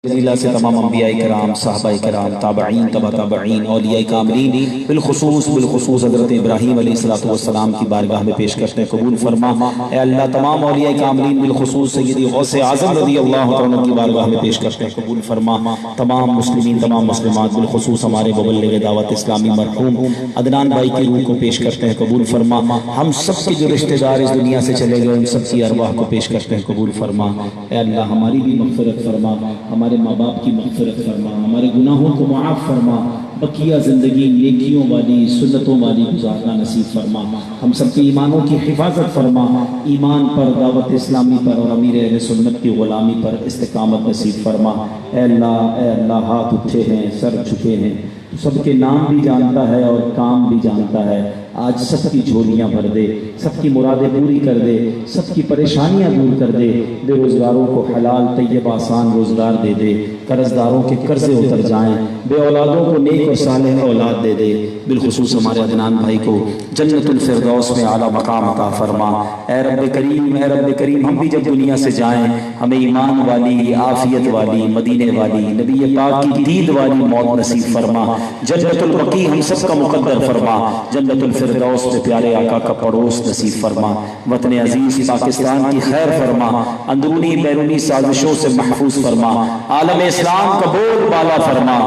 ضلع سے تمام انبیاء کرام، صحابہ کرام، تابعین، تبع تابعین، اولیاء کاملین، بالخصوص حضرت ابراہیم علیہ السلام کی بارگاہ میں پیش کرتے ہیں، قبول فرما۔ اے اللہ تمام اولیاء کاملین بالخصوص سیدی غوث اعظم رضی اللہ عنہ کی بارگاہ میں پیش کرتے ہیں، قبول فرما۔ تمام مسلمین، تمام مسلمات، بالخصوص ہمارے مبلغ دعوت اسلامی مرحوم عدنان بھائی کی روح کو پیش کرتے ہیں، قبول فرما۔ ہم سب کے جو رشتہ دار اس دنیا سے چلے گئے ان سب کی ارواح کو پیش کرتے ہیں، قبول فرما۔ اے اللہ ہماری بھی مغفرت فرما، ہمارے ماں باپ کی مغفرت فرما، ہمارے گناہوں کو معاف فرما، بقیہ زندگی نیکیوں والی، سنتوں والی گزارنا نصیب فرما۔ ہم سب کی ایمانوں کی حفاظت فرما، ایمان پر، دعوت اسلامی پر اور امیر اہل سنت کی غلامی پر استقامت نصیب فرما۔ اے اللہ ہاتھ اٹھے ہیں، سر جھکے ہیں، سب کے نام بھی جانتا ہے اور کام بھی جانتا ہے۔ آج سب کی جھولیاں بھر دے، سب کی مرادیں پوری کر دے، سب کی پریشانیاں دور کر دے، بے روزگاروں کو حلال طیب آسان روزگار دے دے، قرض داروں کے قرضے اتر جائیں، بے اولادوں کو نیک اور صالح اولاد دے دے، بالخصوص ہمارے عدنان بھائی کو جنت الفردوس میں اعلیٰ مقام عطا فرما۔ اے رب کریم، ہم بھی جب دنیا سے جائیں ہمیں ایمان والی، عافیت والی، مدینے والی، نبی پاک کی دید والی موت نصیب فرما۔ جنت البقیع ہم سب کا مقدر فرما، جنت الفردوس میں پیارے آقا کا پڑوس نصیب فرما۔ وطن عزیز پاکستان کی خیر فرما، اندرونی بیرونی سازشوں سے محفوظ فرما، عالم اسلام کا بول بالا فرما،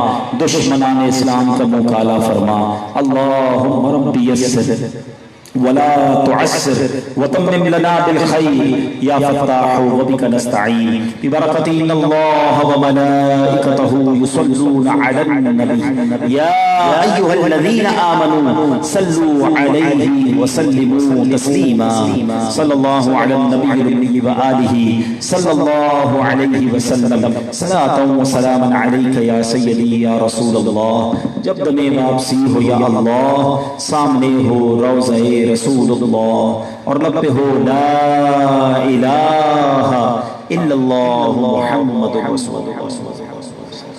دشمنان اسلام کا منہ کالا فرما۔ اللہم ربی یسر ولا تعسر وتمم لنا بالخير يا فتاح وبك نستعين ببركة إن الله وملائكته يصلون على النبي يا أيها الذين آمنوا صلوا عليه وسلموا تسليما صلى الله على النبي الأمي وآله صلى الله عليه وسلم صلاة وسلاما عليك يا سيدي يا رسول الله۔ جب دم واپسی ہو یا اللہ، سامنے ہو روضہ رسول اللہ اور لب پہ ہو لا الہ الا اللہ محمد رسول اللہ۔